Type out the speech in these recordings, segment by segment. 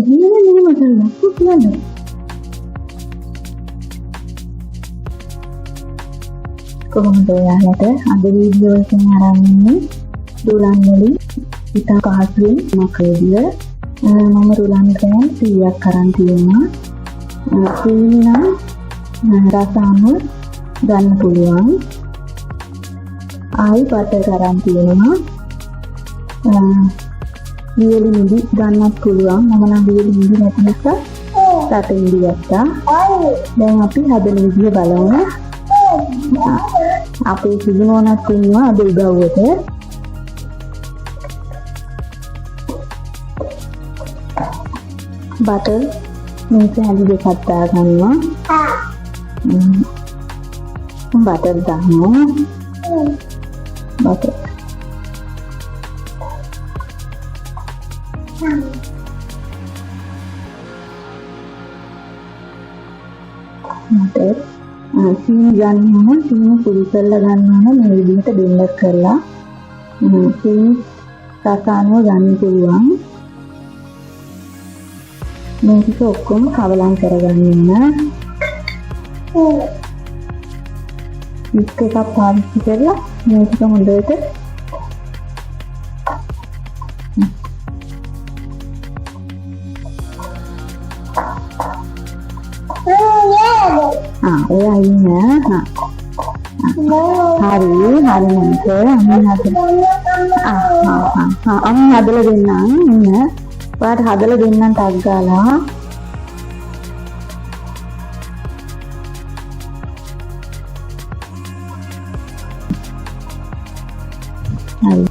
ini masalah aku gimana? කොහොමද ඔයාලට අද වීඩියෝ එකෙන් අරන් ඉන්නේ රුලන් වලින් ඉතා පහසුවෙන් මකේදිය මම රුලන් ග්‍රෑම් 100ක් අරන් තියෙනවා. සීනම් රසායන ගන්න පුළුවන්. ආයි බටර් අරන් තියෙනවා. වියලි මිදි ගන්නත් පුළුවන්. මම නම් වියලි මිදි නැති නිසා රටින් ගත්තා. දැන් අපි හදන විදිය බලමු. අපේ සිදුනෝනක් ඉන්නවා අද උදව්වට. බටර් මේක හැලි දෙකක් දාගන්නවා. බටර් දානවා. බටර් සීනි ගන්නවා. සීනි පුඩි කරලා ගන්නවා. මේ විදිහට බෙන්ඩර් කරලා සීනි රසායනව ගන්න පුළුවන්. මේක ඔක්කොම කවලම් කරගන්න. මික්ස් එකක් පාවිච්චි කරලා මේක හොඳට ඔයා ඉන්න හරි මන්ට අන්න හදලා දෙන්නම්. ඉන්න ඔයාට හදලා දෙන්නම් ටක් ගාලා. හරි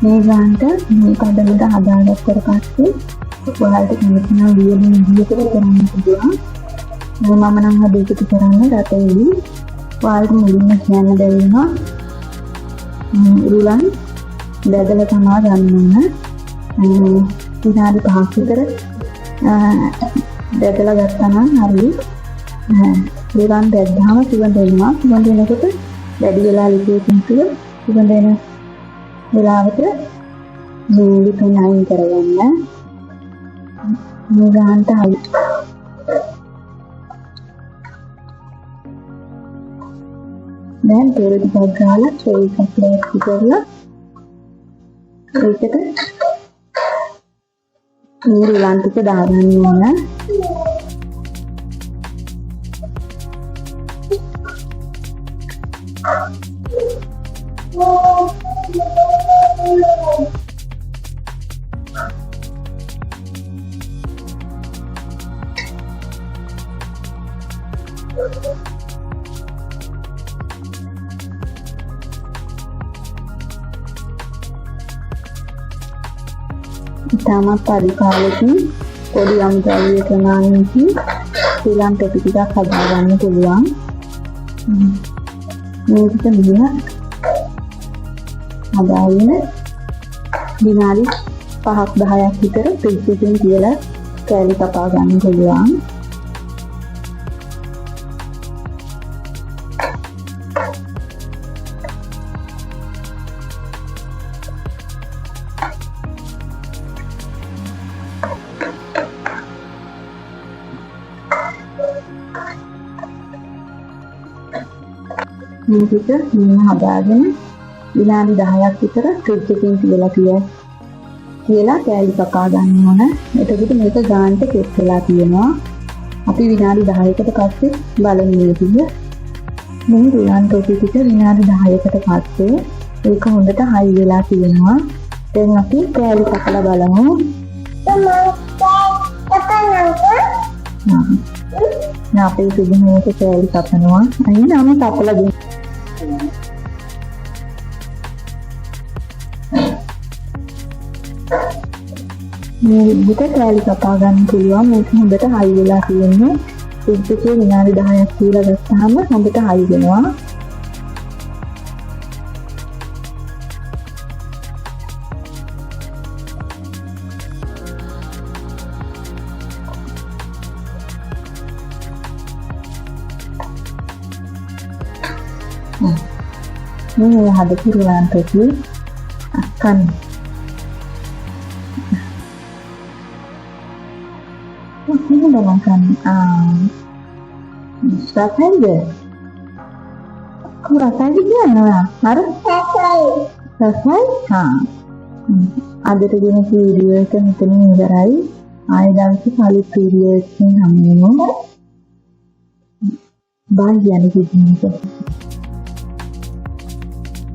මේ ගානට මේ පදමට හදාගත්තට පස්සේ ඔයාලට කියනවා වියලි විදියට කරන්න පුළුවන්. මම නම් හදේකට කරන්න රටේලි ඔයාලට මුලින්ම කියන්න බැරිනවා. රුලන් බෙදලා තමයි ගන්න ඕන. විනාඩි 5ක් විතර බෙදලා ගත්තා නම් හරියි. රුලන් බෙද්දාම සුවඳ එනවා. සුවඳ එනකොට වැඩි වෙලා ලිපේකින් තුල සුවඳ එන වෙලාවට නූලි තුන අයින් කරගන්න. මේ ගානට දැන් තෙල් ටිකක් ගාලා tray එකක් ලෑස්ති කරලා ඒකට මේ රිලන් ටික දාගන්න ඕන. ඉතාමත් පරි කාලෙකින් පොඩි අමුද්‍රව්‍ය ප්‍රමාණයකින් ශ්‍රී ටොපි ටිකක් හදාගන්න පුළුවන්. මේක මෙහෙම හදාගෙන විනාඩි 5-10ක් විතර ෆ්‍රිජ් එකෙන් තියලා කෑලි කපා ගන්න පුළුවන්. මේක මෙන්න හදාගෙන විනාඩි 10ක් විතර ෆ්‍රිජ් එකෙන් තියලා කෑලි කපා ගන්න ඕන. එතකොට මේක ගානට කෙට් වෙලා තියෙනවා. අපි විනාඩි 10කට පස්සේ බලමු මේක. මේ රිලන් ටොපි ටික විනාඩි 10කට පස්සේ ඒක හොඳට හයි වෙලා තියෙනවා. දැන් අපි කෑලි කපලා බලමු. අපේ සුදුමේක කෑලි කපනවා. අයින් නම කපලා දෙන්න. මේ විදිහට කෑලි කපා ගන්න පුළුවන්. මේක හොඳට හයි වෙලා තියෙන්නේ. ෆ්‍රිජ් එකේ විනාඩි 10ක් තියලා ගත්තාම හොඳට හයි වෙනවා. මේ හදපු රිලන් ටොපි අක්කන් ini dalam kan rasanya kok rasanya gimana? Harus selesai ada begini video kan itu nih ngarai ada kali video ini namanya bagian di sini